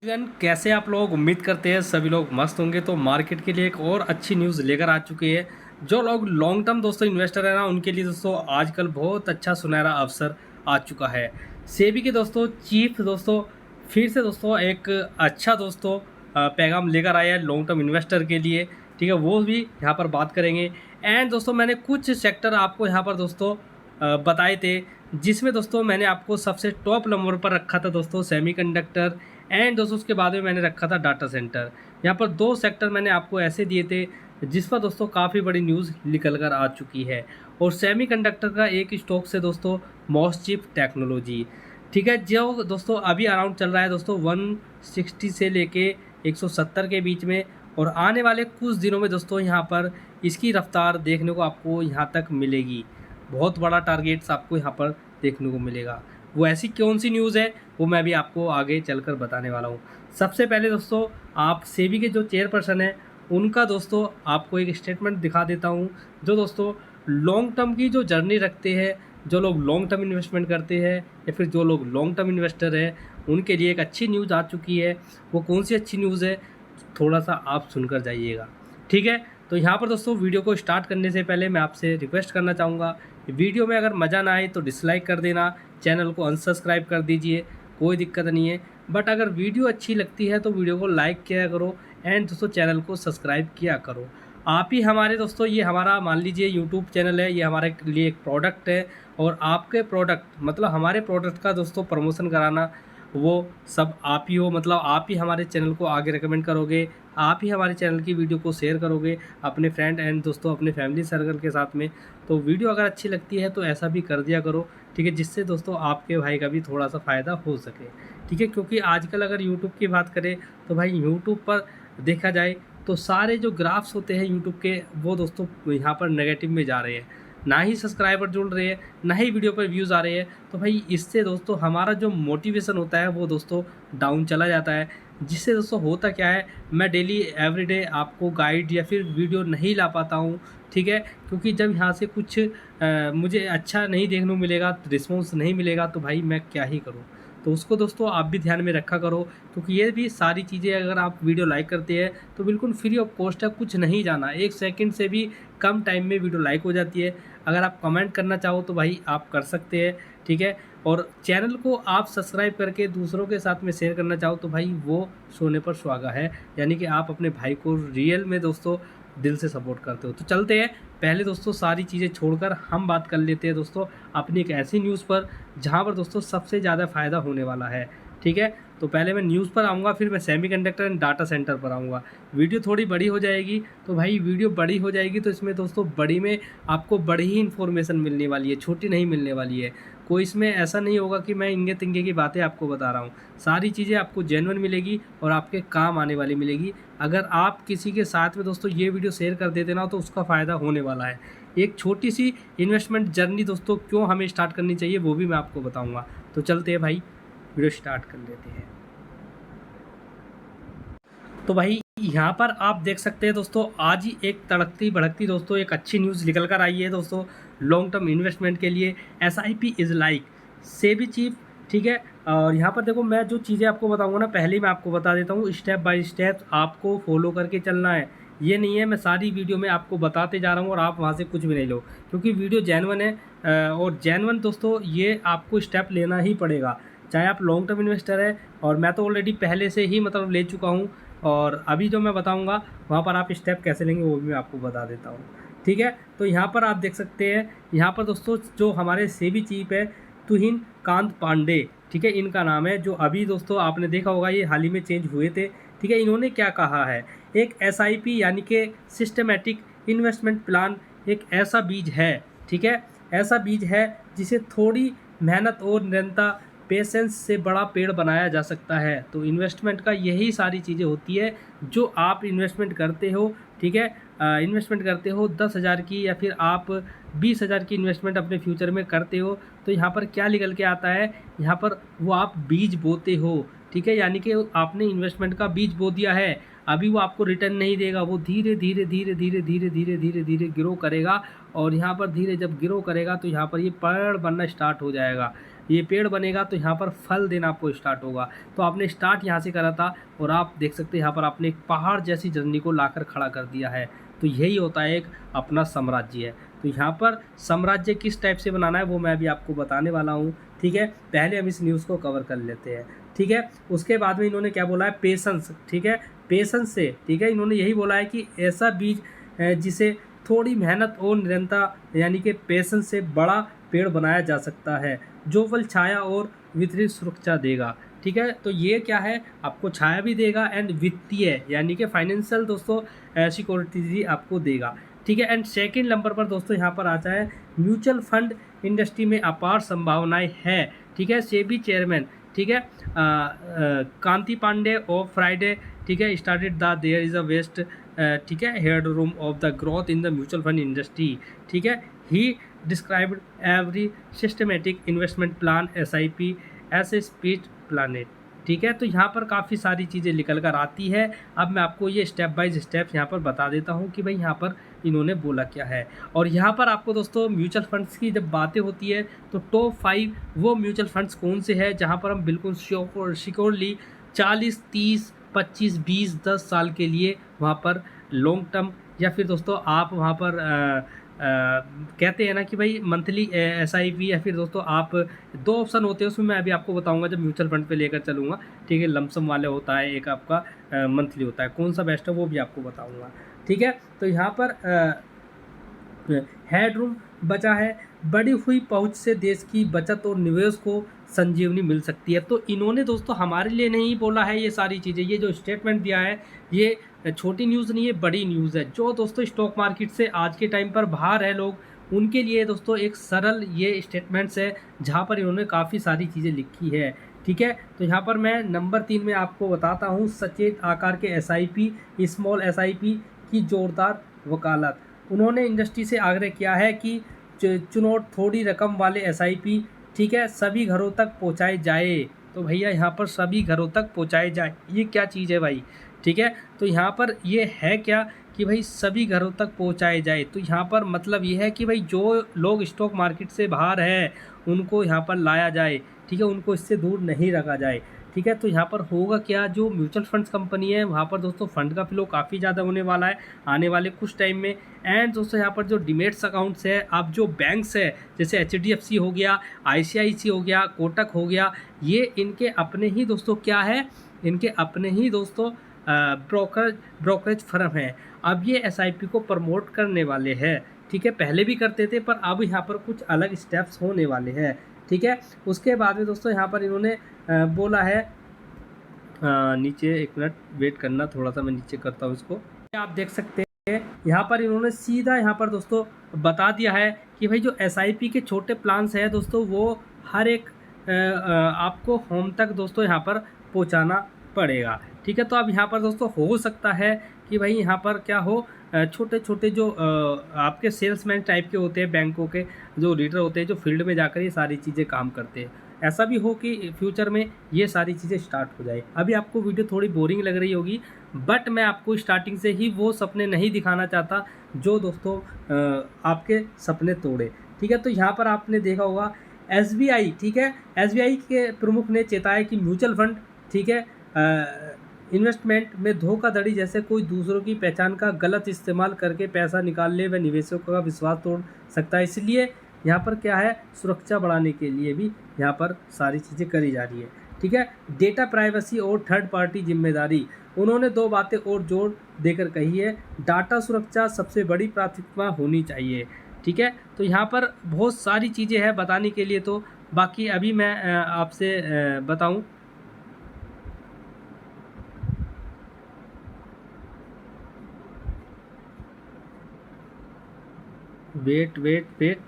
Everyone, कैसे आप लोग? उम्मीद करते हैं सभी लोग मस्त होंगे। तो मार्केट के लिए एक और अच्छी न्यूज़ लेकर आ चुकी है। जो लोग लॉन्ग टर्म दोस्तों इन्वेस्टर है ना, उनके लिए दोस्तों आजकल बहुत अच्छा सुनहरा अवसर आ चुका है। सेबी के दोस्तों चीफ दोस्तों फिर से दोस्तों एक अच्छा दोस्तों पैगाम लेकर आया है लॉन्ग टर्म इन्वेस्टर के लिए। ठीक है, वो भी यहाँ पर बात करेंगे। एंड दोस्तों मैंने कुछ सेक्टर आपको यहाँ पर दोस्तों बताए थे, जिसमें दोस्तों मैंने आपको सबसे टॉप नंबर पर रखा था दोस्तों सेमीकंडक्टर। एंड दोस्तों उसके बाद में मैंने रखा था डाटा सेंटर। यहाँ पर दो सेक्टर मैंने आपको ऐसे दिए थे जिस पर दोस्तों काफ़ी बड़ी न्यूज़ निकल कर आ चुकी है। और सेमीकंडक्टर का एक स्टॉक से दोस्तों मॉसचिप टेक्नोलॉजी, ठीक है, जो दोस्तों अभी अराउंड चल रहा है दोस्तों 160 से लेके 170 के बीच में। और आने वाले कुछ दिनों में दोस्तों यहाँ पर इसकी रफ्तार देखने को आपको यहाँ तक मिलेगी। बहुत बड़ा टारगेट्स आपको यहाँ पर देखने को मिलेगा। वो ऐसी कौन सी न्यूज़ है, वो मैं भी आपको आगे चलकर बताने वाला हूँ। सबसे पहले दोस्तों आप सेबी के जो चेयरपर्सन हैं उनका दोस्तों आपको एक स्टेटमेंट दिखा देता हूँ, जो दोस्तों लॉन्ग टर्म की जो जर्नी रखते हैं, जो लोग लॉन्ग टर्म इन्वेस्टमेंट करते हैं या फिर जो लोग लॉन्ग टर्म इन्वेस्टर हैं, उनके लिए एक अच्छी न्यूज़ आ चुकी है। वो कौन सी अच्छी न्यूज़ है, थोड़ा सा आप सुनकर जाइएगा। ठीक है, तो यहाँ पर दोस्तों वीडियो को स्टार्ट करने से पहले मैं आपसे रिक्वेस्ट करना चाहूँगा, वीडियो में अगर मज़ा ना आए तो डिसलाइक कर देना, चैनल को अनसब्सक्राइब कर दीजिए, कोई दिक्कत नहीं है। बट अगर वीडियो अच्छी लगती है तो वीडियो को लाइक किया करो एंड दोस्तों चैनल को सब्सक्राइब किया करो। आप ही हमारे दोस्तों, ये हमारा मान लीजिए यूट्यूब चैनल है, ये हमारे लिए एक प्रोडक्ट है। और आपके प्रोडक्ट मतलब हमारे प्रोडक्ट का दोस्तों प्रमोशन कराना, वो सब आप ही हो। मतलब आप ही हमारे चैनल को आगे रेकमेंड करोगे, आप ही हमारे चैनल की वीडियो को शेयर करोगे अपने फ्रेंड एंड दोस्तों अपने फैमिली सर्कल के साथ में। तो वीडियो अगर अच्छी लगती है तो ऐसा भी कर दिया करो, ठीक है, जिससे दोस्तों आपके भाई का भी थोड़ा सा फ़ायदा हो सके। ठीक है, क्योंकि आजकल अगर यूट्यूब की बात करें तो भाई यूट्यूब पर देखा जाए तो सारे जो ग्राफ्स होते हैं यूट्यूब के, वो दोस्तों यहाँ पर नेगेटिव में जा रहे हैं। ना ही सब्सक्राइबर जुड़ रहे हैं, ना ही वीडियो पर व्यूज़ आ रहे हैं। तो भाई इससे दोस्तों हमारा जो मोटिवेशन होता है वो दोस्तों डाउन चला जाता है। जिससे दोस्तों होता क्या है, मैं डेली एवरीडे आपको गाइड या फिर वीडियो नहीं ला पाता हूँ। ठीक है, क्योंकि जब यहाँ से कुछ मुझे अच्छा नहीं देखने को मिलेगा, रिस्पॉन्स नहीं मिलेगा, तो भाई मैं क्या ही करूँ। तो उसको दोस्तों आप भी ध्यान में रखा करो, क्योंकि ये भी सारी चीज़ें अगर आप वीडियो लाइक करते हैं तो बिल्कुल फ्री ऑफ कॉस्ट है, कुछ नहीं जाना, 1 सेकंड से भी कम टाइम में वीडियो लाइक हो जाती है। अगर आप कमेंट करना चाहो तो भाई आप कर सकते हैं। ठीक है, और चैनल को आप सब्सक्राइब करके दूसरों के साथ में शेयर करना चाहो तो भाई वो सोने पर सुहागा है, यानी कि आप अपने भाई को रियल में दोस्तों दिल से सपोर्ट करते हो। तो चलते हैं, पहले दोस्तों सारी चीज़ें छोड़कर हम बात कर लेते हैं दोस्तों अपनी एक ऐसी न्यूज़ पर जहाँ पर दोस्तों सबसे ज़्यादा फ़ायदा होने वाला है। ठीक है, तो पहले मैं न्यूज़ पर आऊँगा, फिर मैं सेमीकंडक्टर एंड डाटा सेंटर पर आऊँगा। वीडियो थोड़ी बड़ी हो जाएगी, तो भाई वीडियो बड़ी हो जाएगी तो इसमें दोस्तों बड़ी में आपको बड़ी ही इन्फॉर्मेशन मिलने वाली है, छोटी नहीं मिलने वाली है। कोई इसमें ऐसा नहीं होगा कि मैं इंगे तिंगे की बातें आपको बता रहा हूँ। सारी चीज़ें आपको जेन्युइन मिलेगी और आपके काम आने वाली मिलेगी। अगर आप किसी के साथ में दोस्तों ये वीडियो शेयर कर देते ना, तो उसका फ़ायदा होने वाला है। एक छोटी सी इन्वेस्टमेंट जर्नी दोस्तों क्यों हमें स्टार्ट करनी चाहिए, वो भी मैं आपको बताऊँगा। तो चलते हैं भाई, वीडियो स्टार्ट कर लेते हैं। तो भाई यहाँ पर आप देख सकते हैं दोस्तों, आज ही एक तड़कती भड़कती दोस्तों एक अच्छी न्यूज़ निकल कर आई है दोस्तों लॉन्ग टर्म इन्वेस्टमेंट के लिए। SIP is like SEBI chief. ठीक है, और यहाँ पर देखो मैं जो चीज़ें आपको बताऊँगा ना, पहले ही मैं आपको बता देता हूँ, स्टेप बाय स्टेप आपको फॉलो करके चलना है। ये नहीं है मैं सारी वीडियो में आपको बताते जा रहा हूँ और आप वहाँ से कुछ भी नहीं लो, क्योंकि वीडियो जेन्युइन है। और जेन्युइन दोस्तों ये आपको स्टेप लेना ही पड़ेगा, चाहे आप लॉन्ग टर्म इन्वेस्टर है। और मैं तो ऑलरेडी पहले से ही मतलब ले चुका हूँ, और अभी जो मैं बताऊंगा वहाँ पर आप स्टेप कैसे लेंगे वो भी मैं आपको बता देता हूँ। ठीक है, तो यहाँ पर आप देख सकते हैं, यहाँ पर दोस्तों जो हमारे सेबी चीफ है तुहिन कांत पांडे, ठीक है, इनका नाम है, जो अभी दोस्तों आपने देखा होगा ये हाल ही में चेंज हुए थे। ठीक है, इन्होंने क्या कहा है, एक SIP यानी कि सिस्टमेटिक इन्वेस्टमेंट प्लान एक ऐसा बीज है, ठीक है, ऐसा बीज है जिसे थोड़ी मेहनत और निरंतरता पेशेंस से बड़ा पेड़ बनाया जा सकता है। तो इन्वेस्टमेंट का यही सारी चीज़ें होती है जो आप इन्वेस्टमेंट करते हो। ठीक है, इन्वेस्टमेंट करते हो 10,000 की या फिर आप 20,000 की इन्वेस्टमेंट अपने फ्यूचर में करते हो, तो यहाँ पर क्या निकल के आता है, यहाँ पर वो आप बीज बोते हो। ठीक है, यानी कि आपने इन्वेस्टमेंट का बीज बो दिया है, अभी वो आपको रिटर्न नहीं देगा, वो धीरे धीरे धीरे धीरे धीरे धीरे धीरे धीरे ग्रो करेगा। और यहाँ पर धीरे जब ग्रो करेगा तो यहाँ पर ये पेड़ बनना स्टार्ट हो जाएगा। ये पेड़ बनेगा तो यहाँ पर फल देना आपको स्टार्ट होगा। तो आपने स्टार्ट यहाँ से करा था और आप देख सकते हैं यहाँ पर आपने एक पहाड़ जैसी जर्नी को लाकर खड़ा कर दिया है। तो यही होता है एक अपना साम्राज्य है। तो यहाँ पर साम्राज्य किस टाइप से बनाना है वो मैं अभी आपको बताने वाला हूँ। ठीक है, पहले हम इस न्यूज़ को कवर कर लेते हैं। ठीक है, उसके बाद में इन्होंने क्या बोला है, पेशेंस। ठीक है, पेशेंस से, ठीक है, इन्होंने यही बोला है कि ऐसा बीज जिसे थोड़ी मेहनत और निरंतरता यानी कि पेशेंस से बड़ा पेड़ बनाया जा सकता है, जो फल छाया और वितरित सुरक्षा देगा। ठीक है, तो ये क्या है, आपको छाया भी देगा एंड वित्तीय यानी कि फाइनेंशियल दोस्तों सिक्योरिटी भी आपको देगा। ठीक है, एंड सेकंड नंबर पर दोस्तों यहाँ पर आता है म्यूचुअल फंड इंडस्ट्री में अपार संभावनाएं है। ठीक है, सेबी चेयरमैन, ठीक है, कांति पांडे ऑफ फ्राइडे, ठीक है, started the there is a vast, ठीक है, head room of the growth in the mutual fund industry. ठीक है, he described every systematic investment plan SIP as a speed planet. ठीक है, तो यहाँ पर काफ़ी सारी चीज़ें निकल कर आती है। अब मैं आपको ये स्टेप बाय स्टेप यहाँ पर बता देता हूँ कि भाई यहाँ पर इन्होंने बोला क्या है। और यहाँ पर आपको दोस्तों म्यूचुअल फंड्स की जब बातें होती है तो टॉप 5 वो म्यूचुअल फंड्स कौन से हैं जहाँ पर हम बिल्कुल सिक्योरली 40, 30, 25, 20, 10 साल के लिए वहाँ पर लॉन्ग टर्म या फिर दोस्तों आप वहाँ पर कहते हैं ना कि भाई मंथली SIP या फिर दोस्तों आप 2 ऑप्शन होते हैं, उसमें मैं अभी आपको बताऊंगा जब म्यूचुअल फंड पे लेकर चलूँगा। ठीक है, लमसम वाले होता है, एक आपका मंथली होता है, कौन सा बेस्ट है वो भी आपको बताऊंगा। ठीक है, तो यहाँ पर हेडरूम बचा है, बढ़ी हुई पहुंच से देश की बचत और निवेश को संजीवनी मिल सकती है। तो इन्होंने दोस्तों हमारे लिए नहीं बोला है ये सारी चीज़ें, ये जो स्टेटमेंट दिया है ये छोटी न्यूज़ नहीं है, बड़ी न्यूज़ है। जो दोस्तों स्टॉक मार्केट से आज के टाइम पर बाहर है लोग, उनके लिए दोस्तों एक सरल ये स्टेटमेंट्स है जहाँ पर इन्होंने काफ़ी सारी चीज़ें लिखी है। ठीक है, तो यहाँ पर मैं नंबर 3 में आपको बताता हूँ, सचेत आकार के SIP, स्मॉल SIP की जोरदार वकालत। उन्होंने इंडस्ट्री से आग्रह किया है कि चुनौट थोड़ी रकम वाले SIP, ठीक है, सभी घरों तक पहुंचाए जाए। तो भैया यहाँ पर सभी घरों तक पहुंचाए जाए, ये क्या चीज़ है भाई। ठीक है, तो यहाँ पर ये है क्या कि भाई सभी घरों तक पहुंचाए जाए। तो यहाँ पर मतलब ये है कि भाई जो लोग स्टॉक मार्केट से बाहर है उनको यहाँ पर लाया जाए। ठीक है, उनको इससे दूर नहीं रखा जाए। ठीक है, तो यहाँ पर होगा क्या, जो म्यूचुअल फंड्स कंपनी है वहाँ पर दोस्तों फंड का फ्लो काफ़ी ज़्यादा होने वाला है आने वाले कुछ टाइम में। एंड दोस्तों यहाँ पर जो डीमेट्स अकाउंट्स है, अब जो बैंक्स है जैसे HDFC हो गया, ICICI हो गया, कोटक हो गया, ये इनके अपने ही दोस्तों क्या है, इनके अपने ही दोस्तों ब्रोकरेज फर्म है। अब ये SIP को प्रमोट करने वाले हैं। ठीक है, पहले भी करते थे पर अब यहाँ पर कुछ अलग स्टेप्स होने वाले हैं। ठीक है, उसके बाद में दोस्तों यहाँ पर इन्होंने बोला है, नीचे एक मिनट वेट करना, थोड़ा सा मैं नीचे करता हूँ इसको। आप देख सकते हैं यहाँ पर इन्होंने सीधा यहाँ पर दोस्तों बता दिया है कि भाई जो SIP के छोटे प्लान्स हैं दोस्तों वो हर एक आपको होम तक दोस्तों यहाँ पर पहुँचाना पड़ेगा। ठीक है, तो अब यहाँ पर दोस्तों हो सकता है कि भाई यहाँ पर क्या हो, छोटे छोटे जो आपके सेल्समैन टाइप के होते हैं, बैंकों के जो लीडर होते हैं, जो फील्ड में जाकर ये सारी चीज़ें काम करते हैं, ऐसा भी हो कि फ्यूचर में ये सारी चीज़ें स्टार्ट हो जाए। अभी आपको वीडियो थोड़ी बोरिंग लग रही होगी, बट मैं आपको स्टार्टिंग से ही वो सपने नहीं दिखाना चाहता जो दोस्तों आपके सपने तोड़े। ठीक है, तो यहाँ पर आपने देखा होगा SBI, ठीक है, SBI के प्रमुख ने चेताया कि म्यूचुअल फंड, ठीक है, इन्वेस्टमेंट में धोखाधड़ी जैसे कोई दूसरों की पहचान का गलत इस्तेमाल करके पैसा निकालने व निवेशकों का विश्वास तोड़ सकता है। इसलिए यहाँ पर क्या है, सुरक्षा बढ़ाने के लिए भी यहाँ पर सारी चीज़ें करी जा रही है। ठीक है, डेटा प्राइवेसी और थर्ड पार्टी जिम्मेदारी, उन्होंने 2 बातें और जोर देकर कही है। डाटा सुरक्षा सबसे बड़ी प्राथमिकता होनी चाहिए। ठीक है, तो यहाँ पर बहुत सारी चीज़ें हैं बताने के लिए, तो बाकी अभी मैं आपसे बताऊँ। वेट वेट वेट,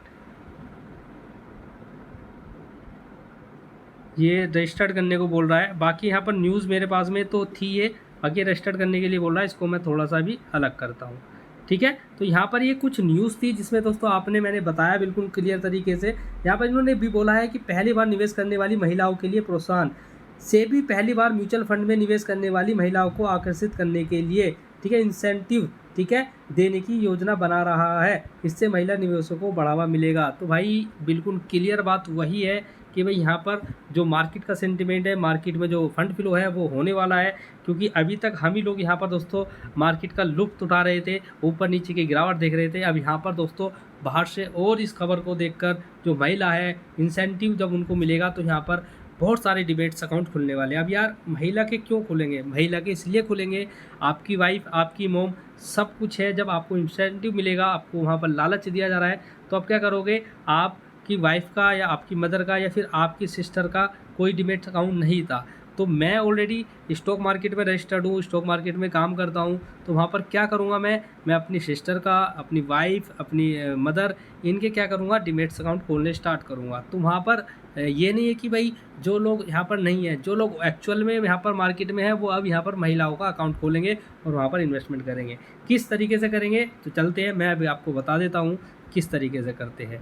ये रजिस्टर्ड करने को बोल रहा है। बाकी यहाँ पर न्यूज़ मेरे पास में तो थी ये, बाकी रजिस्टर्ड करने के लिए बोल रहा है, इसको मैं थोड़ा सा भी अलग करता हूँ। ठीक है, तो यहाँ पर ये कुछ न्यूज़ थी जिसमें दोस्तों आपने मैंने बताया बिल्कुल क्लियर तरीके से। यहाँ पर इन्होंने भी बोला है कि पहली बार निवेश करने वाली महिलाओं के लिए प्रोत्साहन, सेबी पहली बार म्यूचुअल फंड में निवेश करने वाली महिलाओं को आकर्षित करने के लिए, ठीक है, इंसेंटिव, ठीक है, देने की योजना बना रहा है। इससे महिला निवेशकों को बढ़ावा मिलेगा। तो भाई बिल्कुल क्लियर बात वही है कि भाई यहाँ पर जो मार्केट का सेंटिमेंट है, मार्केट में जो फंड फ्लो है वो होने वाला है, क्योंकि अभी तक हम ही लोग यहाँ पर दोस्तों मार्केट का लुत्फ़ उठा रहे थे, ऊपर नीचे की गिरावट देख रहे थे। अब यहाँ पर दोस्तों बाहर से और इस खबर को देखकर जो महिला है, इंसेंटिव जब उनको मिलेगा तो यहाँ पर बहुत सारे डिबेट्स अकाउंट खुलने वाले हैं। अब यार महिला के क्यों खुलेंगे? महिला के इसलिए खुलेंगे, आपकी वाइफ, आपकी मॉम सब कुछ है। जब आपको इंसेंटिव मिलेगा, आपको वहाँ पर लालच दिया जा रहा है, तो आप क्या करोगे? आपकी वाइफ का या आपकी मदर का या फिर आपकी सिस्टर का कोई डिमेट अकाउंट नहीं था, तो मैं ऑलरेडी स्टॉक मार्केट में रजिस्टर्ड हूँ, स्टॉक मार्केट में काम करता हूँ, तो वहाँ पर क्या करूँगा मैं अपनी सिस्टर का, अपनी वाइफ, अपनी मदर, इनके क्या करूँगा? डिमेट्स अकाउंट खोलने स्टार्ट करूँगा। तो वहाँ पर ये नहीं है कि भाई जो लोग यहाँ पर नहीं है, जो लोग एक्चुअल में यहाँ पर मार्केट में है, वो अब यहाँ पर महिलाओं का अकाउंट खोलेंगे और वहाँ पर इन्वेस्टमेंट करेंगे। किस तरीके से करेंगे? तो चलते हैं, मैं अभी आपको बता देता हूँ किस तरीके से करते हैं।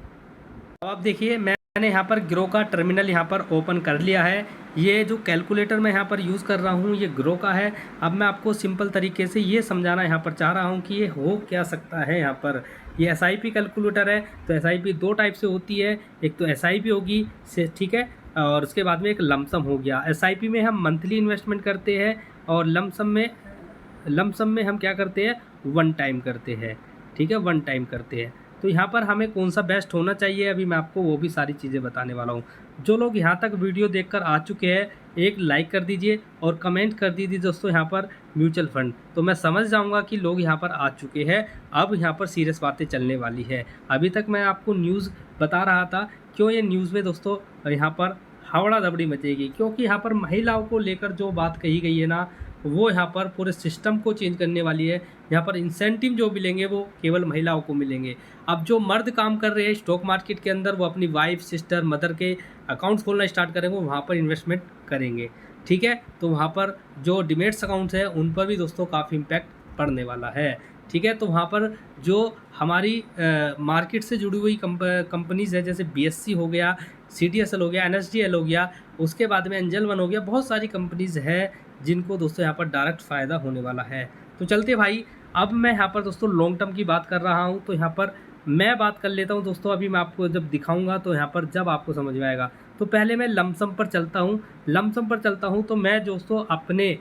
अब आप देखिए, मैंने यहाँ पर ग्रो का टर्मिनल यहाँ पर ओपन कर लिया है। ये जो कैलकुलेटर मैं यहाँ पर यूज़ कर रहा हूँ ये ग्रो का है। अब मैं आपको सिंपल तरीके से ये समझाना यहाँ पर चाह रहा हूँ कि ये हो क्या सकता है। यहाँ पर ये एसआईपी कैलकुलेटर है। तो एसआईपी दो टाइप से होती है, एक तो एसआईपी होगी से, ठीक है, और उसके बाद में एक लमसम हो गया। एसआईपी में हम मंथली इन्वेस्टमेंट करते हैं और लमसम में हम क्या करते हैं? वन टाइम करते हैं, ठीक है, वन टाइम करते हैं। तो यहाँ पर हमें कौन सा बेस्ट होना चाहिए, अभी मैं आपको वो भी सारी चीज़ें बताने वाला हूँ। जो लोग यहाँ तक वीडियो देखकर आ चुके हैं, एक लाइक कर दीजिए और कमेंट कर दीजिए दोस्तों यहाँ पर म्यूचुअल फंड, तो मैं समझ जाऊँगा कि लोग यहाँ पर आ चुके हैं। अब यहाँ पर सीरियस बातें चलने वाली है। अभी तक मैं आपको न्यूज़ बता रहा था, क्यों ये न्यूज़ में दोस्तों यहाँ पर हवड़ा दबड़ी मचेगी, क्योंकि यहाँ पर महिलाओं को लेकर जो बात कही गई है ना, वो यहाँ पर पूरे सिस्टम को चेंज करने वाली है। यहाँ पर इंसेंटिव जो मिलेंगे वो केवल महिलाओं को मिलेंगे। अब जो मर्द काम कर रहे हैं स्टॉक मार्केट के अंदर, वो अपनी वाइफ, सिस्टर, मदर के अकाउंट्स खोलना स्टार्ट करेंगे, वहाँ पर इन्वेस्टमेंट करेंगे, ठीक है। तो वहाँ पर जो डिमेट्स अकाउंट्स हैं उन पर भी दोस्तों काफ़ी इम्पैक्ट पड़ने वाला है, ठीक है। तो वहाँ पर जो हमारी मार्केट से जुड़ी हुई कंपनीज़ है, जैसे बीएससी हो गया, सीडीएसएल हो गया, एनएसडीएल हो गया, उसके बाद में एंजल वन हो गया, बहुत सारी कंपनीज़ है जिनको दोस्तों यहाँ पर डायरेक्ट फ़ायदा होने वाला है। तो चलते भाई, अब मैं यहाँ पर दोस्तों लॉन्ग टर्म की बात कर रहा हूँ, तो यहाँ पर मैं बात कर लेता हूँ दोस्तों। अभी मैं आपको जब दिखाऊंगा तो यहाँ पर जब आपको समझ में आएगा। तो पहले मैं लमसम पर चलता हूँ। तो मैं दोस्तों अपने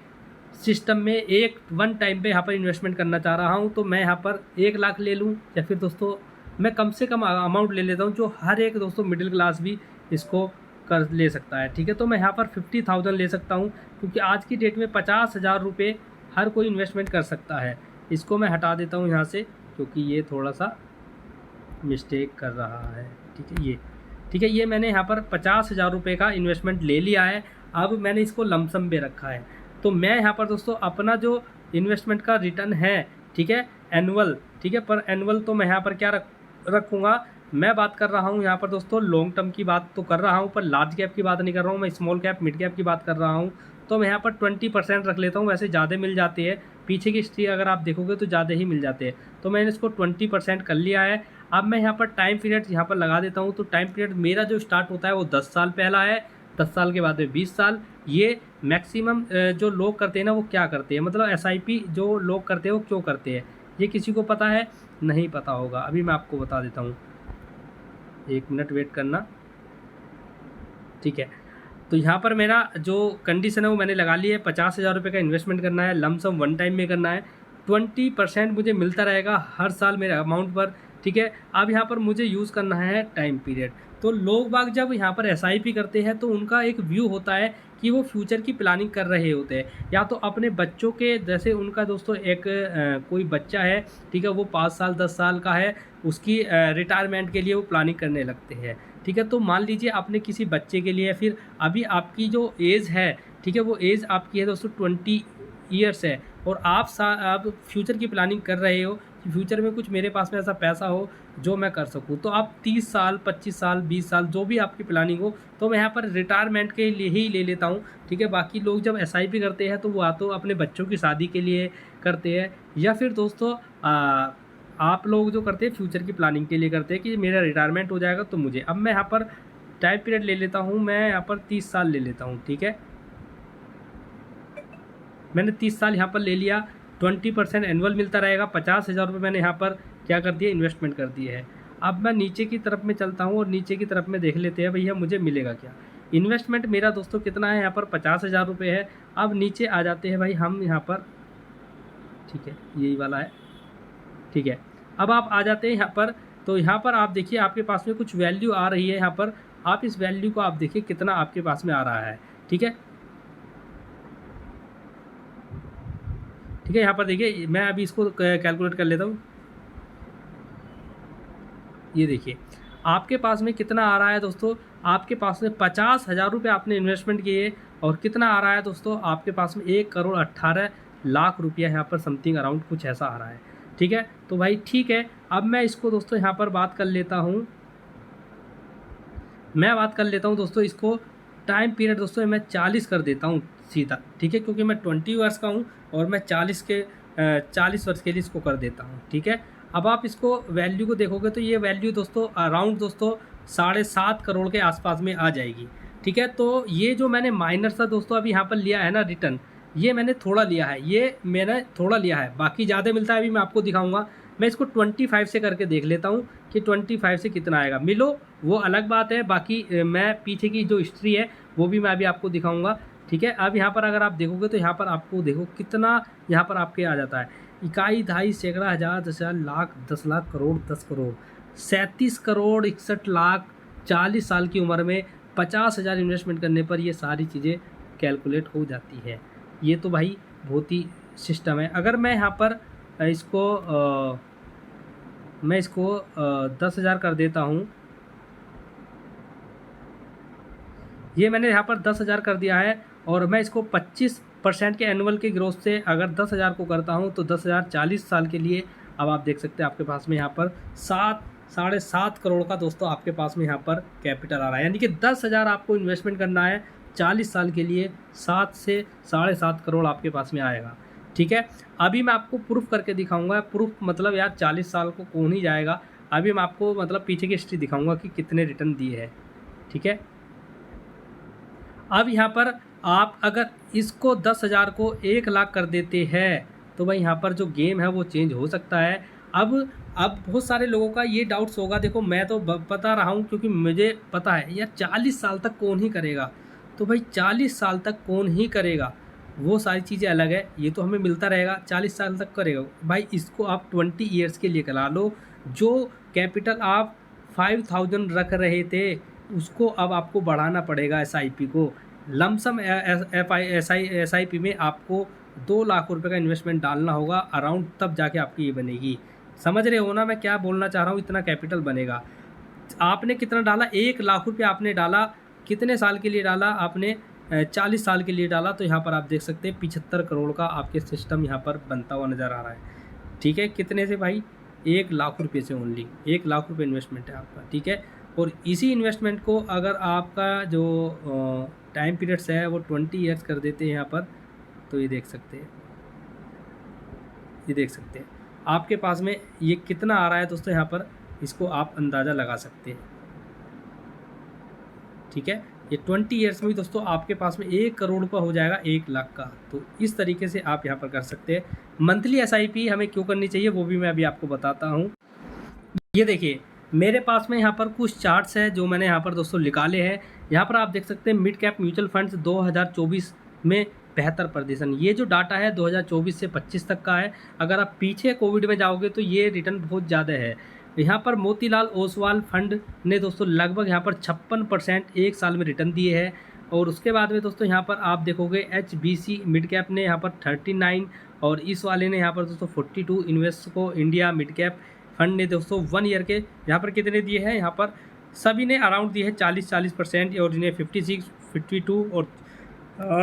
सिस्टम में एक वन टाइम पे यहाँ पर इन्वेस्टमेंट करना चाह रहा हूँ। तो मैं यहाँ पर 1 लाख ले लूँ, या फिर दोस्तों मैं कम से कम अमाउंट ले लेता हूँ, जो हर एक दोस्तों मिडिल क्लास भी इसको कर ले सकता है, ठीक है। तो मैं यहाँ पर 50,000 ले सकता हूँ, क्योंकि आज की डेट में 50,000 रुपये हर कोई इन्वेस्टमेंट कर सकता है। इसको मैं हटा देता हूँ यहाँ से, क्योंकि ये थोड़ा सा मिस्टेक कर रहा है, ठीक है। ये मैंने यहाँ पर 50,000 रुपये का इन्वेस्टमेंट ले लिया है। अब मैंने इसको लमसम पे रखा है। तो मैं यहाँ पर दोस्तों अपना जो इन्वेस्टमेंट का रिटर्न है, ठीक है, एनुअल, ठीक है, पर एनुअल, तो मैं यहाँ पर क्या रखूँगा? मैं बात कर रहा हूँ यहाँ पर दोस्तों लॉन्ग टर्म की बात तो कर रहा हूँ, पर लार्ज कैप की बात नहीं कर रहा हूँ, मैं स्मॉल कैप, मिड कैप की बात कर रहा हूँ। तो मैं यहाँ पर 20% रख लेता हूँ। वैसे ज़्यादा मिल जाते हैं, पीछे की हिस्ट्री अगर आप देखोगे तो ज़्यादा ही मिल जाते हैं। तो मैंने इसको 20% कर लिया है। अब मैं यहाँ पर टाइम पीरियड यहाँ पर लगा देता हूँ। तो टाइम पीरियड मेरा जो स्टार्ट होता है वो 10 साल पहला है, 10 साल के बाद में 20 साल। ये मैक्सिमम जो लोग करते हैं ना, वो क्या करते हैं, मतलब एसआईपी जो लोग करते हैं वो क्यों करते हैं, ये किसी को पता है? नहीं पता होगा। अभी मैं आपको बता देता हूँ, 1 मिनट वेट करना, ठीक है। तो यहाँ पर मेरा जो कंडीशन है वो मैंने लगा ली है। 50,000 रुपये का इन्वेस्टमेंट करना है, लमसम वन टाइम में करना है। 20% मुझे मिलता रहेगा हर साल मेरे अमाउंट पर, ठीक है। अब यहाँ पर मुझे यूज़ करना है टाइम पीरियड। तो लोग बाग जब यहाँ पर एसआईपी करते हैं तो उनका एक व्यू होता है कि वो फ्यूचर की प्लानिंग कर रहे होते हैं, या तो अपने बच्चों के, जैसे उनका दोस्तों एक कोई बच्चा है, ठीक है, वो 5 साल 10 साल का है, उसकी रिटायरमेंट के लिए वो प्लानिंग करने लगते हैं, ठीक है। तो मान लीजिए आपने किसी बच्चे के लिए, फिर अभी आपकी जो एज है, ठीक है, वो एज आपकी है दोस्तों 20 ईयर्स है, और आप फ्यूचर की प्लानिंग कर रहे हो कि फ्यूचर में कुछ मेरे पास में ऐसा पैसा हो जो मैं कर सकूं। तो आप 30 साल, 25 साल, 20 साल, जो भी आपकी प्लानिंग हो, तो मैं यहाँ पर रिटायरमेंट के लिए ही ले लेता हूँ, ठीक है। बाकी लोग जब एसआईपी करते हैं तो वो या तो अपने बच्चों की शादी के लिए करते हैं, या फिर दोस्तों आप लोग जो करते हैं फ्यूचर की प्लानिंग के लिए करते हैं कि मेरा रिटायरमेंट हो जाएगा तो मुझे। अब मैं यहाँ पर टाइम पीरियड ले लेता हूँ, मैं यहाँ पर 30 साल ले लेता हूँ, ठीक है। मैंने 30 साल यहाँ पर ले लिया, 20% एनुअल मिलता रहेगा। 50,000 रुपये मैंने यहाँ पर क्या कर दिया, इन्वेस्टमेंट कर दिए है। अब मैं नीचे की तरफ में चलता हूँ और नीचे की तरफ में देख लेते हैं भैया मुझे मिलेगा क्या। इन्वेस्टमेंट मेरा दोस्तों कितना है, यहाँ पर 50,000 रुपये है। अब नीचे आ जाते हैं भाई हम यहाँ पर, ठीक है यही वाला है, ठीक है। अब आप आ जाते हैं यहाँ पर, तो यहाँ पर आप देखिए आपके पास में कुछ वैल्यू आ रही है यहाँ पर। आप इस वैल्यू को आप देखिए कितना आपके पास में आ रहा है, ठीक है। ठीक है, यहाँ पर देखिए मैं अभी इसको कैलकुलेट कर लेता हूँ। ये देखिए आपके पास में कितना आ रहा है दोस्तों, आपके पास में 50,000 रुपये आपने इन्वेस्टमेंट किए और कितना आ रहा है दोस्तों, आपके पास में 1,18,00,000 रुपया यहाँ पर समथिंग अराउंड कुछ ऐसा आ रहा है, ठीक है। तो भाई ठीक है, अब मैं इसको दोस्तों यहाँ पर बात कर लेता हूँ, मैं बात कर लेता हूँ दोस्तों इसको टाइम पीरियड दोस्तों मैं 40 कर देता हूँ सीधा, ठीक है, क्योंकि मैं 20 वर्ष का हूँ और मैं 40 वर्ष के लिए इसको कर देता हूँ, ठीक है। अब आप इसको वैल्यू को देखोगे तो ये वैल्यू दोस्तों अराउंड दोस्तों 7.5 करोड़ के आसपास में आ जाएगी, ठीक है। तो ये जो मैंने माइनर सा दोस्तों अभी यहाँ पर लिया है ना रिटर्न, ये मैंने थोड़ा लिया है, ये मैंने थोड़ा लिया है, बाकी ज़्यादा मिलता है अभी मैं आपको दिखाऊंगा। मैं इसको 25 से करके देख लेता हूँ कि 25 से कितना आएगा, मिलो वो अलग बात है, बाकी मैं पीछे की जो हिस्ट्री है वो भी मैं अभी आपको दिखाऊंगा, ठीक है। अब यहाँ पर अगर आप देखोगे तो यहाँ पर आपको देखो कितना यहाँ पर आपके आ जाता है, इकाई दहाई सैकड़ा हज़ार 10,000 लाख 10 लाख करोड़ 10 करोड़ 37 करोड़ 61 लाख 40 साल की उम्र में 50,000 इन्वेस्टमेंट करने पर ये सारी चीज़ें कैलकुलेट हो जाती है। ये तो भाई बहुत ही सिस्टम है। अगर मैं यहाँ पर इसको मैं इसको 10,000 कर देता हूँ, ये मैंने यहाँ पर 10,000 कर दिया है और मैं इसको 25% के एनुअल के ग्रोथ से अगर 10,000 को करता हूँ तो 10,000 40 साल के लिए, अब आप देख सकते हैं आपके पास में यहाँ पर 7.5 करोड़ का दोस्तों आपके पास में यहाँ पर कैपिटल आ रहा है, यानी कि 10,000 आपको इन्वेस्टमेंट करना है 40 साल के लिए, 7 से 7.5 करोड़ आपके पास में आएगा, ठीक है। अभी मैं आपको प्रूफ करके दिखाऊंगा, प्रूफ मतलब यार 40 साल को कौन ही जाएगा, अभी मैं आपको मतलब पीछे की हिस्ट्री दिखाऊंगा कि कितने रिटर्न दिए हैं, ठीक है। अब यहाँ पर आप अगर इसको 10,000 को 1 लाख कर देते हैं तो भाई यहाँ पर जो गेम है वो चेंज हो सकता है। अब बहुत सारे लोगों का ये डाउट्स होगा, देखो मैं तो बता रहा हूँ क्योंकि मुझे पता है यार 40 साल तक कौन ही करेगा, तो भाई 40 साल तक कौन ही करेगा, वो सारी चीज़ें अलग है, ये तो हमें मिलता रहेगा 40 साल तक करेगा भाई। इसको आप 20 ईयर्स के लिए करा लो, जो कैपिटल आप 5,000 रख रहे थे उसको अब आपको बढ़ाना पड़ेगा SIP को, लमसम SIP में आपको 2 लाख रुपए का इन्वेस्टमेंट डालना होगा अराउंड, तब जाके आपकी ये बनेगी। समझ रहे हो ना मैं क्या बोलना चाह रहा हूँ, इतना कैपिटल बनेगा। आपने कितना डाला, 1 लाख रुपये आपने डाला, कितने साल के लिए डाला आपने, 40 साल के लिए डाला, तो यहाँ पर आप देख सकते हैं 75 करोड़ का आपके सिस्टम यहाँ पर बनता हुआ नज़र आ रहा है, ठीक है। कितने से भाई, 1 लाख रुपये से, ओनली 1 लाख रुपये इन्वेस्टमेंट है आपका, ठीक है। और इसी इन्वेस्टमेंट को अगर आपका जो टाइम पीरियड्स है वो 20 ईयर्स कर देते हैं यहाँ पर, तो ये देख सकते हैं, ये देख सकते हैं आपके पास में ये कितना आ रहा है दोस्तों, यहाँ पर इसको आप अंदाज़ा लगा सकते हैं, ठीक है। ये 20 ईयर्स में भी दोस्तों आपके पास में 1 करोड़ का हो जाएगा 1 लाख का, तो इस तरीके से आप यहाँ पर कर सकते हैं। मंथली SIP हमें क्यों करनी चाहिए वो भी मैं अभी आपको बताता हूँ। ये देखिए मेरे पास में यहाँ पर कुछ चार्ट्स है जो मैंने यहाँ पर दोस्तों निकाले हैं। यहाँ पर आप देख सकते हैं मिड कैप म्यूचुअल फंड्स 2024 में 72%, ये जो डाटा है 2024 से 25 तक का है। अगर आप पीछे कोविड में जाओगे तो ये रिटर्न बहुत ज़्यादा है। यहाँ पर मोतीलाल ओसवाल फंड ने दोस्तों लगभग यहाँ पर 56% एक साल में रिटर्न दिए हैं। और उसके बाद में दोस्तों यहाँ पर आप देखोगे HBC मिड कैप ने यहाँ पर 39 और इस वाले ने यहाँ पर दोस्तों 42, Invesco India mid cap fund ने दोस्तों 1 ईयर के यहाँ पर कितने दिए हैं, यहाँ पर सभी ने अराउंड दिए हैं 40% और जिन्हें 56, 52 और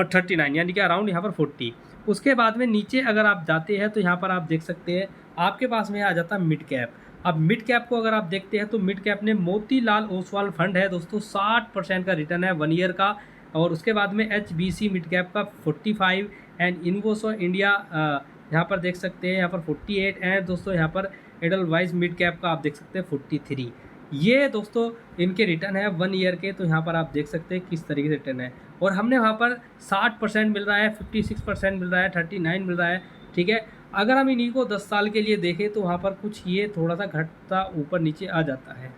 39, यानी कि अराउंड यहाँ पर 40। उसके बाद में नीचे अगर आप जाते हैं तो यहाँ पर आप देख सकते हैं आपके पास में आ जाता है मिड कैप। अब मिड कैप को अगर आप देखते हैं तो मिड कैप ने मोतीलाल ओसवाल फंड है दोस्तों 60% का रिटर्न है 1 ईयर का। और उसके बाद में HBC मिड कैप का 45 एंड इन्वेस्को इंडिया यहाँ पर देख सकते हैं यहाँ पर 48 एंड दोस्तों यहाँ पर एडलवाइज मिड कैप का आप देख सकते हैं 43। ये दोस्तों इनके रिटर्न है 1 ईयर के, तो यहाँ पर आप देख सकते हैं किस तरीके से रिटर्न है। और हमने वहाँ पर 60% मिल रहा है, 56% मिल रहा है, 39 मिल रहा है, ठीक है। अगर हम इन्हीं को 10 साल के लिए देखें तो वहाँ पर कुछ ये थोड़ा सा घटता ऊपर नीचे आ जाता है।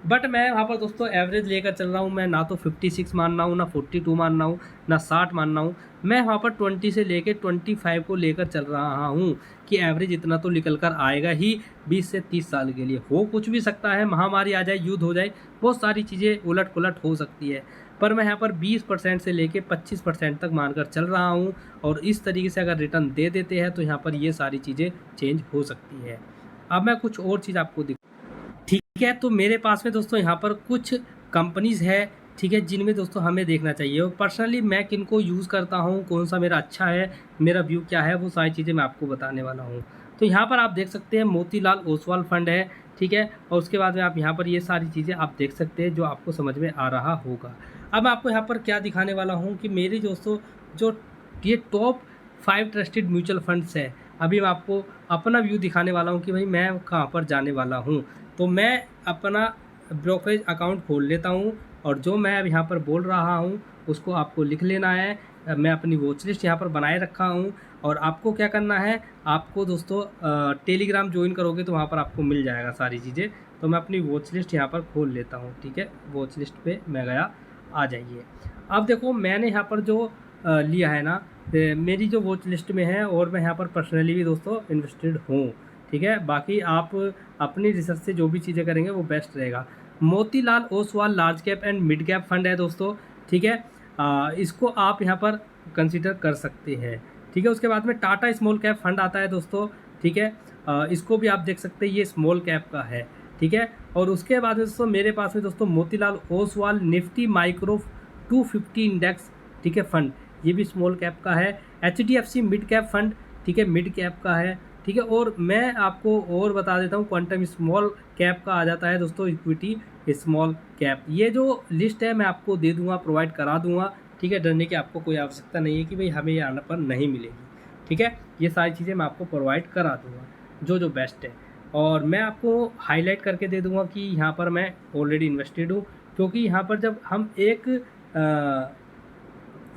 बट मैं वहाँ पर दोस्तों एवरेज लेकर चल रहा हूँ। मैं ना तो 56 मान रहा हूँ, ना 42 मान रहा हूँ, ना 60 मान रहा हूँ। मैं वहाँ पर 20 से लेके 25 को लेकर चल रहा हूँ कि एवरेज इतना तो निकल कर आएगा ही 20 से 30 साल के लिए। हो कुछ भी सकता है, महामारी आ जाए, युद्ध हो जाए, बहुत सारी चीज़ें उलट पुलट हो सकती है। पर मैं यहाँ पर 20% से लेके 25% तक मानकर चल रहा हूँ। और इस तरीके से अगर रिटर्न दे देते हैं तो यहाँ पर ये सारी चीज़ें चेंज हो सकती है। अब मैं कुछ और चीज़ आपको ठीक है, तो मेरे पास में दोस्तों यहाँ पर कुछ कंपनीज़ है, ठीक है, जिनमें दोस्तों हमें देखना चाहिए। और पर्सनली मैं किनको यूज़ करता हूँ, कौन सा मेरा अच्छा है, मेरा व्यू क्या है, वो सारी चीज़ें मैं आपको बताने वाला हूँ। तो यहाँ पर आप देख सकते हैं मोतीलाल ओसवाल फंड है, ठीक है, और उसके बाद में आप यहाँ पर ये सारी चीज़ें आप देख सकते हैं जो आपको समझ में आ रहा होगा। अब मैं आपको यहाँ पर क्या दिखाने वाला हूँ कि मेरे दोस्तों जो ये टॉप 5 ट्रस्टेड म्यूचुअल फंड्स है, अभी मैं आपको अपना व्यू दिखाने वाला हूँ कि भाई मैं कहाँ पर जाने वाला हूँ। तो मैं अपना ब्रोकरेज अकाउंट खोल लेता हूँ और जो मैं अब यहाँ पर बोल रहा हूँ उसको आपको लिख लेना है। मैं अपनी वॉच लिस्ट यहाँ पर बनाए रखा हूँ। और आपको क्या करना है, आपको दोस्तों टेलीग्राम ज्वाइन करोगे तो वहाँ पर आपको मिल जाएगा सारी चीज़ें। तो मैं अपनी वॉच लिस्ट यहाँ पर खोल लेता हूँ, ठीक है, वॉच लिस्ट पे मैं गया, आ जाइए। अब देखो मैंने यहाँ पर जो लिया है ना, मेरी जो वॉच लिस्ट में है, और मैं यहाँ पर पर्सनली भी दोस्तों इन्वेस्टेड हूँ, ठीक है। बाकी आप अपनी रिसर्च से जो भी चीज़ें करेंगे वो बेस्ट रहेगा। Motilal Oswal large cap and mid cap fund है दोस्तों, ठीक है। इसको आप यहाँ पर कंसीडर कर सकते हैं, ठीक है। उसके बाद में टाटा स्मॉल कैप फंड आता है दोस्तों, ठीक है। इसको भी आप देख सकते हैं, ये स्मॉल कैप का है, ठीक है। और उसके बाद में दोस्तों मेरे पास में दोस्तों Motilal Oswal Nifty micro 250 index, ठीक है, फंड, ये भी स्मॉल कैप का है। HDFC मिड कैप फंड, ठीक है, मिड कैप का है, ठीक है। और मैं आपको और बता देता हूँ, क्वांटम स्मॉल कैप का आ जाता है दोस्तों, इक्विटी स्मॉल कैप। ये जो लिस्ट है मैं आपको दे दूंगा, प्रोवाइड करा दूंगा, ठीक है। डरने की आपको कोई आवश्यकता नहीं है कि भाई हमें यहाँ पर नहीं मिलेगी, ठीक है। ये सारी चीज़ें मैं आपको प्रोवाइड करा दूंगा, जो जो बेस्ट है। और मैं आपको हाईलाइट करके दे दूंगा कि यहाँ पर मैं ऑलरेडी इन्वेस्टेड हूँ। क्योंकि यहाँ पर जब हम एक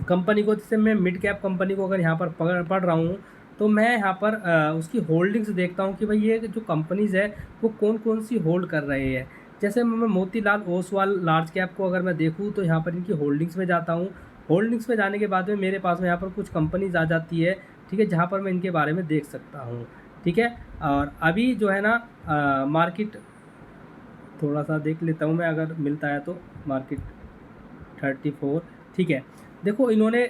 कंपनी को, जैसे मैं मिड कैप कंपनी को अगर यहाँ पर पढ़ रहा हूँ, तो मैं यहाँ पर उसकी होल्डिंग्स देखता हूँ कि भाई ये जो कंपनीज़ है वो कौन कौन सी होल्ड कर रहे हैं। जैसे मैं मोतीलाल ओसवाल लार्ज कैप को अगर मैं देखूँ तो यहाँ पर इनकी होल्डिंग्स में जाता हूँ। होल्डिंग्स में जाने के बाद में मेरे पास में यहाँ पर कुछ कंपनीज आ जाती है, ठीक है, जहाँ पर मैं इनके बारे में देख सकता हूँ, ठीक है। और अभी जो है ना मार्केट थोड़ा सा देख लेता हूँ मैं, अगर मिलता है तो मार्केट 34, ठीक है। देखो इन्होंने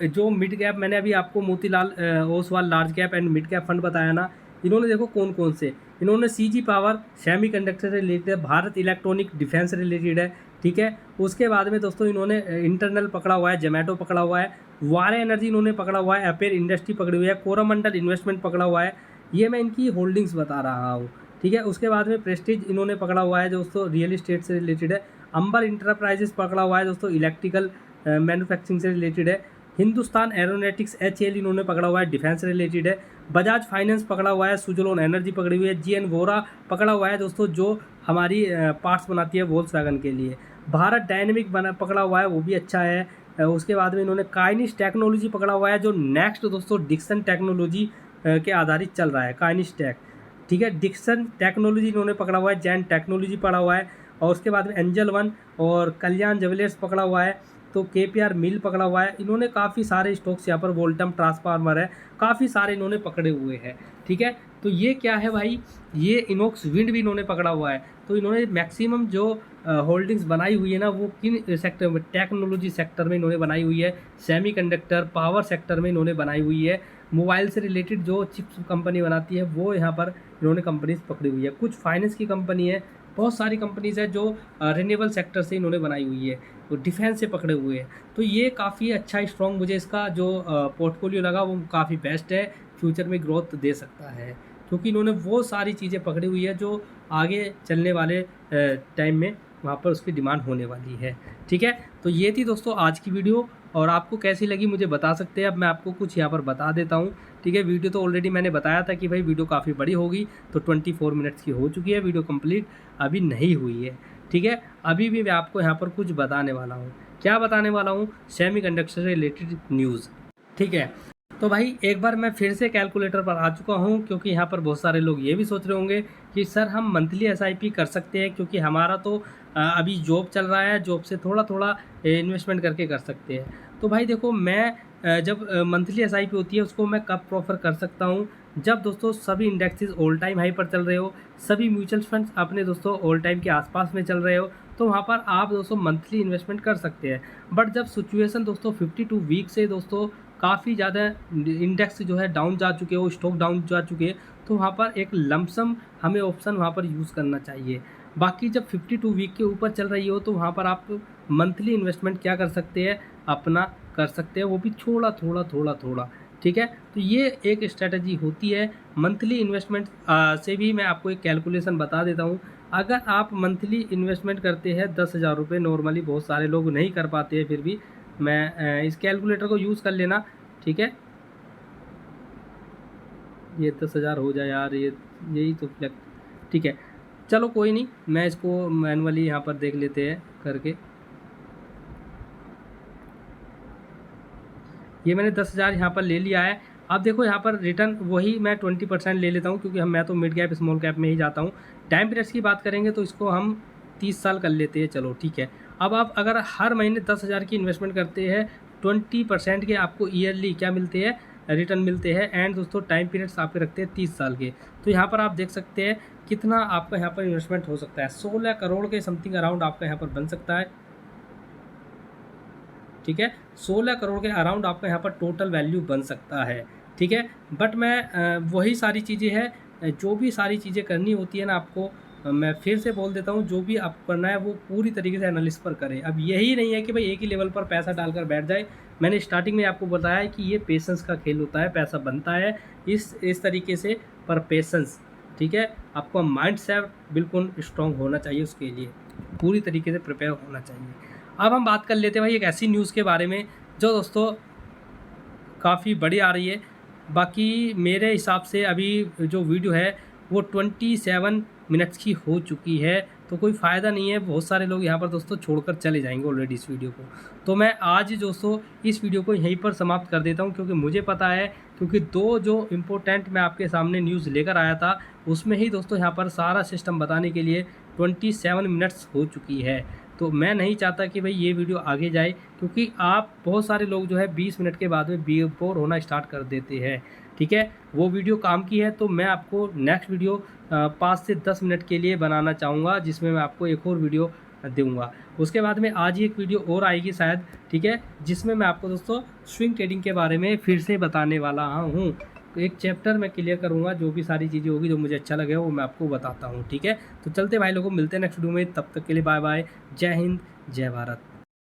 जो मिड कैप, मैंने अभी आपको Motilal Oswal large cap and mid cap fund बताया ना, इन्होंने देखो कौन कौन से, इन्होंने CG पावर सेमी कंडक्टर से रिलेटेड है, भारत इलेक्ट्रॉनिक डिफेंस रिलेटेड है, ठीक है। उसके बाद में दोस्तों इन्होंने इंटरनल पकड़ा हुआ है, जोमेटो पकड़ा हुआ है, वारे एनर्जी इन्होंने पकड़ा हुआ है, अपेर इंडस्ट्री पकड़ी हुई है, कोरोमंडल इन्वेस्टमेंट पकड़ा हुआ है। ये मैं इनकी होल्डिंग्स बता रहा हूँ, ठीक है। उसके बाद में प्रेस्टीज इन्होंने पकड़ा हुआ है दोस्तों, रियल इस्टेट से रिलेटेड है। अंबर इंटरप्राइजेस पकड़ा हुआ है दोस्तों, इलेक्ट्रिकल मैन्युफैक्चरिंग से रिलेटेड है। हिंदुस्तान एरोनॉटिक्स HAL इन्होंने पकड़ा हुआ है, डिफेंस से रिलेटेड है। बजाज फाइनेंस पकड़ा हुआ है, सुजलोन एनर्जी पकड़ी हुई है, GN वोरा पकड़ा हुआ है दोस्तों, जो हमारी पार्ट्स बनाती है वोल्क्सवैगन के लिए। भारत डायनेमिक बना पकड़ा हुआ है, वो भी अच्छा है। उसके बाद में इन्होंने काइनिस टेक्नोलॉजी पकड़ा हुआ है, जो नेक्स्ट दोस्तों डिक्सन टेक्नोलॉजी के आधारित चल रहा है, काइनिस टेक, ठीक है। डिक्सन टेक्नोलॉजी इन्होंने पकड़ा हुआ है, जैन टेक्नोलॉजी पड़ा हुआ है। और उसके बाद में एंजल वन और कल्याण ज्वेलर्स पकड़ा हुआ है। तो KPR मिल पकड़ा हुआ है। इन्होंने काफ़ी सारे स्टॉक्स यहाँ पर, वोल्टम ट्रांसफार्मर है, काफ़ी सारे इन्होंने पकड़े हुए हैं, ठीक है। तो ये क्या है भाई, ये इनॉक्स विंड भी इन्होंने पकड़ा हुआ है। तो इन्होंने मैक्सिमम जो होल्डिंग्स बनाई हुई है ना, वो किन सेक्टर में, टेक्नोलॉजी सेक्टर में इन्होंने बनाई हुई है, सेमीकंडक्टर पावर सेक्टर में इन्होंने बनाई हुई है। मोबाइल से रिलेटेड जो चिप्स कंपनी बनाती है वो यहाँ पर इन्होंने कंपनीज पकड़ी हुई है। कुछ फाइनेंस की कंपनी है, बहुत सारी कंपनीज है जो रिन्यूएबल सेक्टर से इन्होंने बनाई हुई है, तो डिफेंस से पकड़े हुए हैं। तो ये काफ़ी अच्छा स्ट्रॉन्ग, मुझे इसका जो पोर्टफोलियो लगा वो काफ़ी बेस्ट है, फ्यूचर में ग्रोथ दे सकता है। क्योंकि इन्होंने वो सारी चीज़ें पकड़ी हुई है जो आगे चलने वाले टाइम में वहाँ पर उसकी डिमांड होने वाली है, ठीक है। तो ये थी दोस्तों आज की वीडियो, और आपको कैसी लगी मुझे बता सकते हैं। अब मैं आपको कुछ यहाँ पर बता देता हूँ, ठीक है। वीडियो तो ऑलरेडी मैंने बताया था कि भाई वीडियो काफ़ी बड़ी होगी, तो 24 मिनट्स की हो चुकी है, वीडियो कंप्लीट अभी नहीं हुई है, ठीक है। अभी भी मैं आपको यहाँ पर कुछ बताने वाला हूँ। क्या बताने वाला हूँ, सेमीकंडक्टर से रिलेटेड न्यूज़, ठीक है। तो भाई एक बार मैं फिर से कैलकुलेटर पर आ चुका हूँ, क्योंकि यहाँ पर बहुत सारे लोग ये भी सोच रहे होंगे कि सर हम मंथली एसआईपी कर सकते हैं, क्योंकि हमारा तो अभी जॉब चल रहा है, जॉब से थोड़ा थोड़ा इन्वेस्टमेंट करके कर सकते हैं। तो भाई देखो, मैं जब मंथली एसआईपी होती है उसको मैं कब प्रोफर कर सकता हूँ, जब दोस्तों सभी इंडेक्सेस ऑल टाइम हाई पर चल रहे हो, सभी म्यूचुअल फंड्स अपने दोस्तों ऑल टाइम के आसपास में चल रहे हो, तो वहाँ पर आप दोस्तों मंथली इन्वेस्टमेंट कर सकते हैं। बट जब सिचुएशन दोस्तों 52 वीक से दोस्तों काफ़ी ज़्यादा इंडेक्स जो है डाउन जा चुके हो, स्टॉक डाउन जा चुके हैं, तो वहाँ पर एक लमसम हमें ऑप्शन वहाँ पर यूज़ करना चाहिए। बाकी जब 52 वीक के ऊपर चल रही हो, तो वहाँ पर आप मंथली इन्वेस्टमेंट क्या कर सकते हैं, अपना कर सकते हैं, वो भी थोड़ा थोड़ा थोड़ा थोड़ा। ठीक है, तो ये एक स्ट्रेटजी होती है मंथली इन्वेस्टमेंट। से भी मैं आपको एक कैलकुलेशन बता देता हूँ। अगर आप मंथली इन्वेस्टमेंट करते हैं 10,000 रुपये, नॉर्मली बहुत सारे लोग नहीं कर पाते हैं, फिर भी मैं इस कैलकुलेटर को यूज़ कर लेना। ठीक है, ये 10,000 हो जाए यार, ये यही तो ठीक है, चलो कोई नहीं, मैं इसको मैनुअली यहाँ पर देख लेते हैं करके। ये मैंने 10,000 यहाँ पर ले लिया है। अब देखो यहाँ पर रिटर्न वही मैं 20% ले लेता हूँ, क्योंकि मैं तो मिड कैप स्मॉल कैप में ही जाता हूँ। टाइम पीरियड्स की बात करेंगे तो इसको हम 30 साल कर लेते हैं, चलो ठीक है। अब आप अगर हर महीने 10,000 की इन्वेस्टमेंट करते हैं, 20% के आपको ईयरली क्या मिलते हैं, रिटर्न मिलते हैं। एंड दोस्तों टाइम पीरियड्स आपके रखते हैं 30 साल के। तो यहाँ पर आप देख सकते हैं कितना आपका यहाँ पर इन्वेस्टमेंट हो सकता है, 16 करोड़ के समथिंग अराउंड आपका यहाँ पर बन सकता है। ठीक है, 16 करोड़ के अराउंड आपका यहाँ पर टोटल वैल्यू बन सकता है। ठीक है, बट मैं वही सारी चीज़ें हैं, जो भी सारी चीज़ें करनी होती है ना आपको, मैं फिर से बोल देता हूँ, जो भी आपको करना है वो पूरी तरीके से एनालिसिस पर करें। अब यही नहीं है कि भाई एक ही लेवल पर पैसा डालकर बैठ जाए। मैंने स्टार्टिंग में आपको बताया है कि ये पेशेंस का खेल होता है, पैसा बनता है इस तरीके से, पर पेशेंस। ठीक है, आपका माइंड सेट बिल्कुल स्ट्रॉन्ग होना चाहिए, उसके लिए पूरी तरीके से प्रिपेयर होना चाहिए। अब हम बात कर लेते हैं भाई एक ऐसी न्यूज़ के बारे में जो दोस्तों काफ़ी बड़ी आ रही है। बाकी मेरे हिसाब से अभी जो वीडियो है वो 27 मिनट्स की हो चुकी है, तो कोई फ़ायदा नहीं है, बहुत सारे लोग यहाँ पर दोस्तों छोड़कर चले जाएंगे ऑलरेडी इस वीडियो को। तो मैं आज दोस्तों इस वीडियो को यहीं पर समाप्त कर देता हूँ, क्योंकि मुझे पता है, क्योंकि दो जो इम्पोर्टेंट मैं आपके सामने न्यूज़ लेकर आया था, उसमें ही दोस्तों यहाँ पर सारा सिस्टम बताने के लिए 27 मिनट्स हो चुकी है। तो मैं नहीं चाहता कि भाई ये वीडियो आगे जाए, क्योंकि आप बहुत सारे लोग जो है 20 मिनट के बाद में बोर होना स्टार्ट कर देते हैं। ठीक है, वो वीडियो काम की है, तो मैं आपको नेक्स्ट वीडियो 5 से 10 मिनट के लिए बनाना चाहूँगा, जिसमें मैं आपको एक और वीडियो दूंगा। उसके बाद में आज ही एक वीडियो और आएगी शायद, ठीक है, जिसमें मैं आपको दोस्तों स्विंग ट्रेडिंग के बारे में फिर से बताने वाला हूँ। तो एक चैप्टर मैं क्लियर करूँगा, जो भी सारी चीज़ें होगी जो मुझे अच्छा लगे वो मैं आपको बताता हूँ। ठीक है, तो चलते भाई लोगों, मिलते हैं नेक्स्ट वीडियो में, तब तक के लिए बाय बाय, जय हिंद, जय भारत।